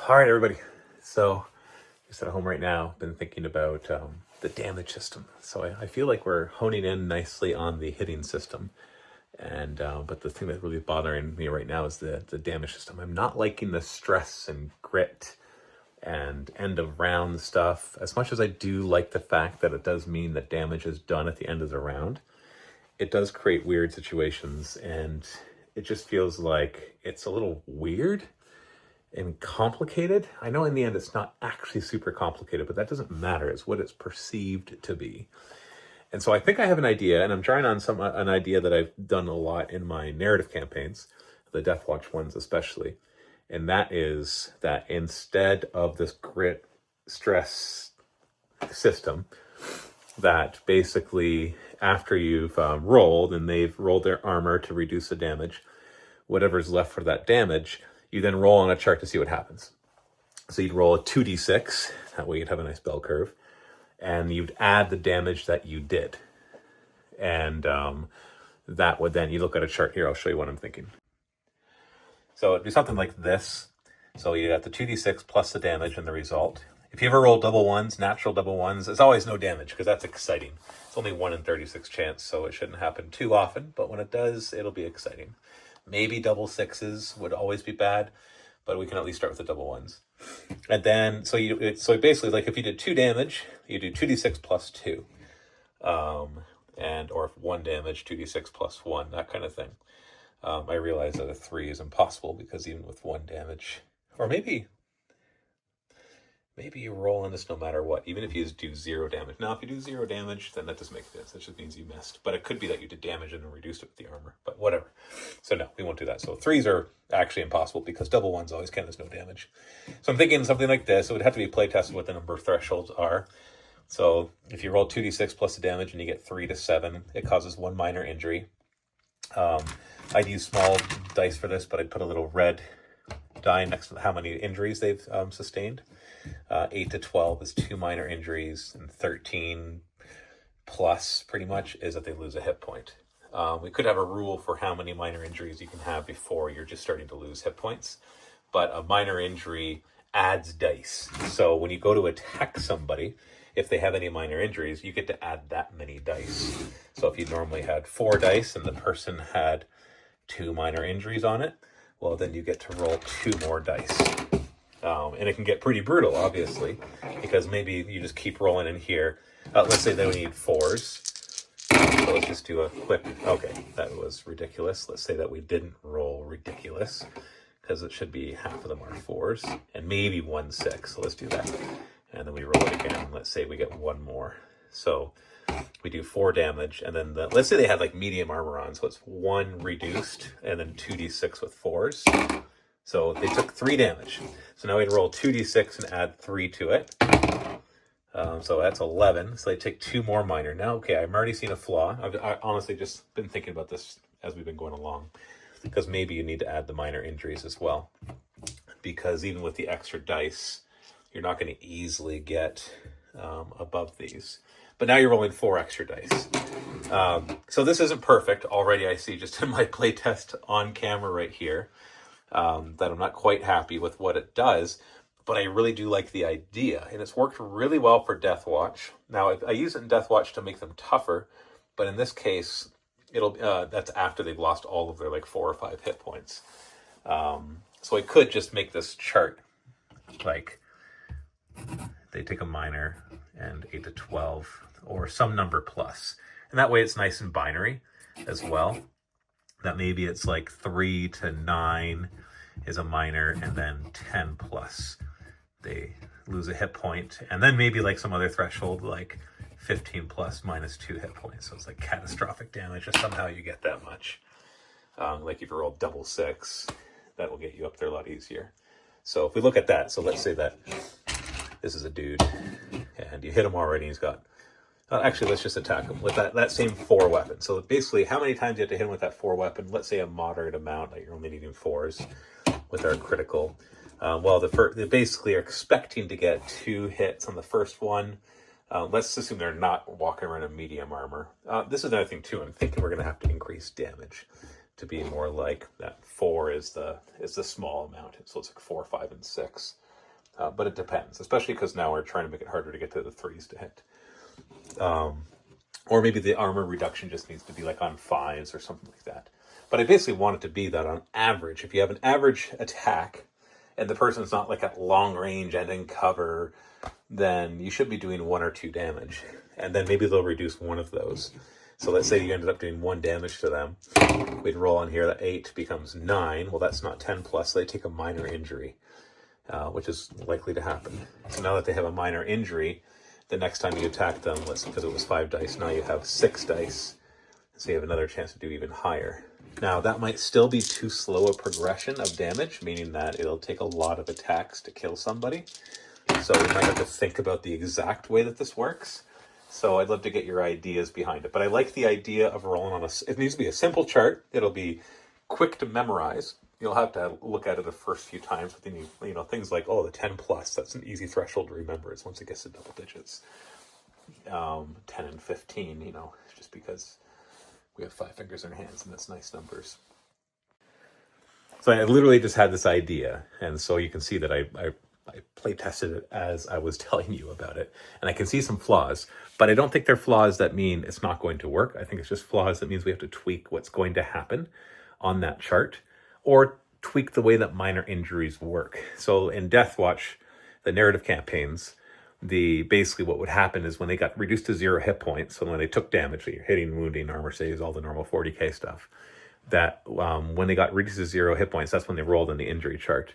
All right, everybody. So, just at home right now, been thinking about the damage system. So I feel like we're honing in nicely on the hitting system, and but the thing that's really bothering me right now is the damage system. I'm not liking the stress and grit and end of round stuff as much as I do like the fact that it does mean that damage is done at the end of the round. It does create weird situations, and it just feels like it's a little weird and complicated. I know in the end it's not actually super complicated, but that doesn't matter. It's what it's perceived to be. And so I think I have an idea, and I'm trying on an idea that I've done a lot in my narrative campaigns, the Deathwatch ones especially. And that is that instead of this grit stress system, that basically after you've rolled and they've rolled their armor to reduce the damage, whatever's left for that damage, you then roll on a chart to see what happens. So you'd roll a 2d6, that way you'd have a nice bell curve, and you'd add the damage that you did. And that would then, you look at a chart here, I'll show you what I'm thinking. So it'd be something like this. So you got the 2d6 plus the damage and the result. If you ever roll double ones, natural double ones, it's always no damage because that's exciting. It's only 1 in 36 chance, so it shouldn't happen too often, but when it does, it'll be exciting. Maybe double sixes would always be bad, but we can at least start with the double ones. And then, so basically, like if you did 2 damage, you do 2d6 plus 2. Or if 1 damage, 2d6 plus 1, that kind of thing. I realize that a 3 is impossible because even with 1 damage, or maybe you roll on this no matter what, even if you just do 0 damage. Now, if you do 0 damage, then that doesn't make sense. That just means you missed. But it could be that you did damage and reduced it with the armor, but whatever. So no, we won't do that. So 3s are actually impossible because double ones always count as no damage. So I'm thinking something like this. It would have to be play tested what the number of thresholds are. So if you roll 2d6 plus the damage and you get 3 to 7, it causes 1 minor injury. I'd use small dice for this, but I'd put a little red die next to how many injuries they've sustained. 8 to 12 is 2 minor injuries, and 13 plus pretty much is that they lose a hit point. We could have a rule for how many minor injuries you can have before you're just starting to lose hit points, but a minor injury adds dice. So when you go to attack somebody, if they have any minor injuries, you get to add that many dice. So if you normally had 4 dice and the person had 2 minor injuries on it, well, then you get to roll 2 more dice. And it can get pretty brutal, obviously, because maybe you just keep rolling in here. Let's say that we need 4s. So let's just do a quick, okay, that was ridiculous. Let's say that we didn't roll ridiculous, because it should be half of them are 4s, and maybe 1 6. So let's do that. And then we roll it again. Let's say we get 1 more. So we do 4 damage, and then let's say they had like medium armor on, so it's 1 reduced, and then 2d6 with 4s. So they took 3 damage. So now we'd roll 2d6 and add 3 to it. So that's 11. So they take 2 more minor. Now, okay, I'm already seeing a flaw. I honestly just been thinking about this as we've been going along, because maybe you need to add the minor injuries as well. Because even with the extra dice, you're not going to easily get above these. But now you're rolling 4 extra dice. So this isn't perfect. Already I see just in my playtest on camera right here that I'm not quite happy with what it does. But I really do like the idea. And it's worked really well for Deathwatch. Now, I use it in Deathwatch to make them tougher. But in this case, that's after they've lost all of their like 4 or 5 hit points. So I could just make this chart like they take a minor and 8 to 12 or some number plus. And that way it's nice and binary as well. That maybe it's like 3 to 9 is a minor, and then 10 plus they lose a hit point. And then maybe like some other threshold like 15 plus minus 2 hit points. So it's like catastrophic damage if somehow you get that much. Like if you roll double 6, that will get you up there a lot easier. So if we look at that, so let's say that this is a dude, and you hit him already, he's got... actually, let's just attack him with that same 4 weapon. So basically, how many times you have to hit him with that 4 weapon? Let's say a moderate amount, like you're only needing 4s with our critical. Well, they basically are expecting to get 2 hits on the first one. Let's assume they're not walking around in medium armor. This is another thing, too. I'm thinking we're going to have to increase damage to be more like that 4 is the small amount. So it's like 4, 5, and 6. but it depends, especially because now we're trying to make it harder to get to the 3s to hit. Or maybe the armor reduction just needs to be like on 5s or something like that. But I basically want it to be that on average, if you have an average attack and the person's not like at long range and in cover, then you should be doing 1 or 2 damage. And then maybe they'll reduce one of those. So let's say you ended up doing 1 damage to them. We'd roll on here, that 8 becomes 9. Well, that's not 10 plus, so they take a minor injury, which is likely to happen. So now that they have a minor injury, the next time you attack them, because it was 5 dice, now you have 6 dice. So you have another chance to do even higher. Now, that might still be too slow a progression of damage, meaning that it'll take a lot of attacks to kill somebody. So we might have to think about the exact way that this works. So I'd love to get your ideas behind it. But I like the idea of rolling on it needs to be a simple chart. It'll be quick to memorize. You'll have to look at it the first few times, but then things like, the 10 plus, that's an easy threshold to remember. It's once it gets to double digits. 10 and 15, just because we have 5 fingers in our hands, and that's nice numbers. So I literally just had this idea, and so you can see that I play tested it as I was telling you about it, and I can see some flaws, but I don't think they're flaws that mean it's not going to work. I think it's just flaws that means we have to tweak what's going to happen on that chart, or tweak the way that minor injuries work. So in Deathwatch, the narrative campaigns, basically what would happen is when they got reduced to 0 hit points, so when they took damage, so you're hitting, wounding, armor saves, all the normal 40k stuff, that when they got reduced to 0 hit points, that's when they rolled in the injury chart.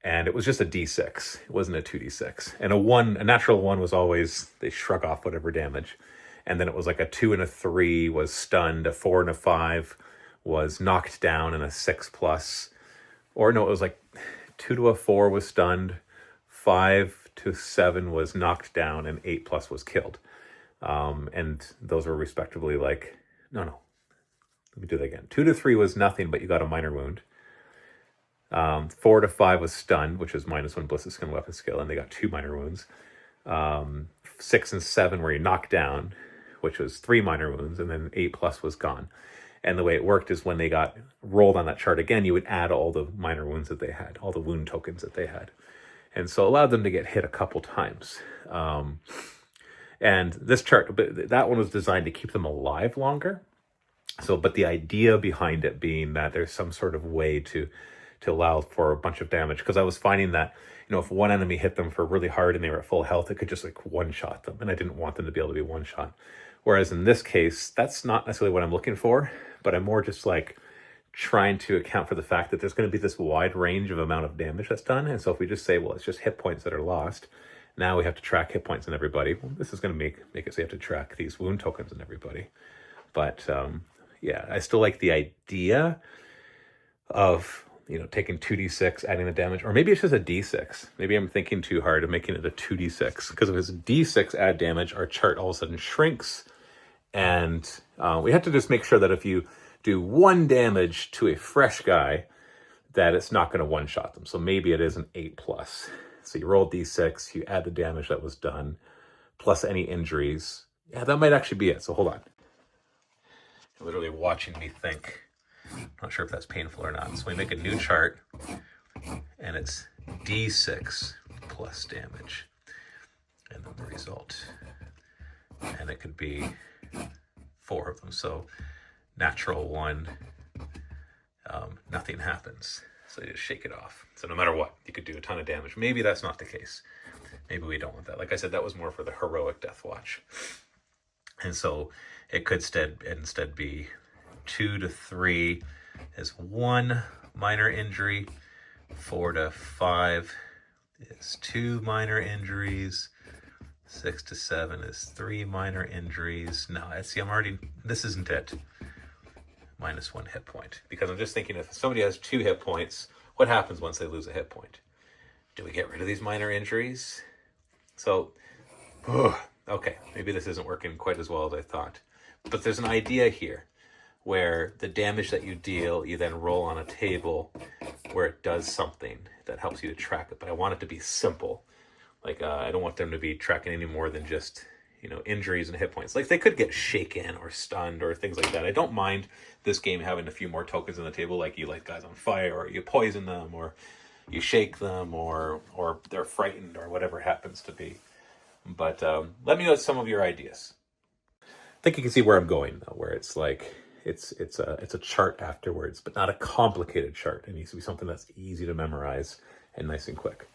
And it was just a d6. It wasn't a 2d6. And a natural 1 was always, they shrug off whatever damage. And then it was like a 2 and a 3 was stunned, a 4 and a 5 was knocked down, and a 6 plus. Or no, it was like 2 to a 4 was stunned, 5 to 7 was knocked down, and 8 plus was killed. And those were respectively like, no, let me do that again. 2 to 3 was nothing, but you got a minor wound. 4 to 5 was stunned, which was -1 ballistic skill and weapon skill, and they got 2 minor wounds. 6 and 7 were you knocked down, which was 3 minor wounds, and then 8 plus was gone. And the way it worked is when they got rolled on that chart again, you would add all the minor wounds that they had, all the wound tokens that they had. And so allowed them to get hit a couple times. And this chart, that one was designed to keep them alive longer. So, but the idea behind it being that there's some sort of way to allow for a bunch of damage. Because I was finding that, if one enemy hit them for really hard and they were at full health, it could just like one-shot them. And I didn't want them to be able to be one-shot. Whereas in this case, that's not necessarily what I'm looking for, but I'm more just like trying to account for the fact that there's going to be this wide range of amount of damage that's done. And so if we just say, well, it's just hit points that are lost, now we have to track hit points in everybody. Well, this is going to make it so you have to track these wound tokens in everybody. But yeah, I still like the idea of, taking 2d6, adding the damage, or maybe it's just a d6. Maybe I'm thinking too hard of making it a 2d6, because if it's d6 add damage, our chart all of a sudden shrinks. And we have to just make sure that if you do 1 damage to a fresh guy, that it's not going to one-shot them. So maybe it is an 8 plus. So you roll d6, you add the damage that was done, plus any injuries. Yeah, that might actually be it. So hold on. You're literally watching me think. Not sure if that's painful or not. So we make a new chart, and it's d6 plus damage. And then the result. And it could be 4 of them. So natural 1, nothing happens. So you just shake it off. So no matter what, you could do a ton of damage. Maybe that's not the case. Maybe we don't want that. Like I said, that was more for the heroic Deathwatch. And so it could instead be 2 to 3 is 1 minor injury. 4 to 5 is 2 minor injuries. 6 to 7 is 3 minor injuries. No, this isn't it. -1 hit point. Because I'm just thinking, if somebody has 2 hit points, what happens once they lose a hit point? Do we get rid of these minor injuries? So, okay, maybe this isn't working quite as well as I thought. But there's an idea here where the damage that you deal, you then roll on a table where it does something that helps you to track it. But I want it to be simple. Like, I don't want them to be tracking any more than just, injuries and hit points. Like, they could get shaken or stunned or things like that. I don't mind this game having a few more tokens on the table, like you light guys on fire or you poison them or, you shake them or they're frightened or whatever happens to be. But let me know some of your ideas. I think you can see where I'm going though, where it's like it's a chart afterwards, but not a complicated chart. It needs to be something that's easy to memorize and nice and quick.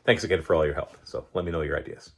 Thanks again for all your help. So let me know your ideas.